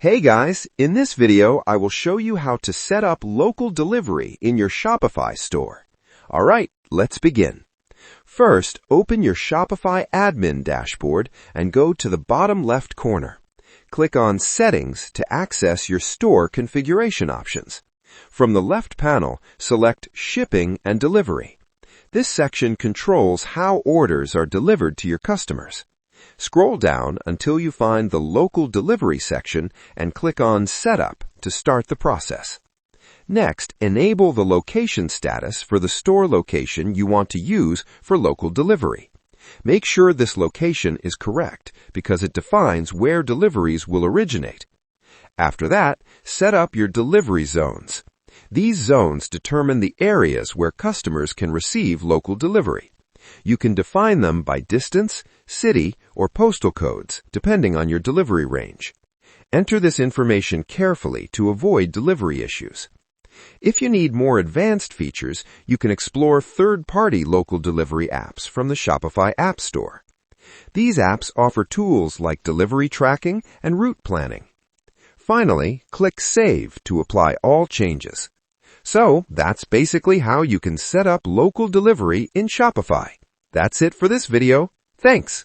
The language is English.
Hey guys, in this video I will show you how to set up local delivery in your Shopify store. Alright, let's begin. First, open your Shopify admin dashboard and go to the bottom left corner. Click on Settings to access your store configuration options. From the left panel, select Shipping and Delivery. This section controls how orders are delivered to your customers. Scroll down until you find the Local Delivery section and click on Setup to start the process. Next, enable the location status for the store location you want to use for local delivery. Make sure this location is correct because it defines where deliveries will originate. After that, set up your delivery zones. These zones determine the areas where customers can receive local delivery. You can define them by distance, city, or postal codes, depending on your delivery range. Enter this information carefully to avoid delivery issues. If you need more advanced features, you can explore third-party local delivery apps from the Shopify App Store. These apps offer tools like delivery tracking and route planning. Finally, click Save to apply all changes. So, that's basically how you can set up local delivery in Shopify. That's it for this video. Thanks.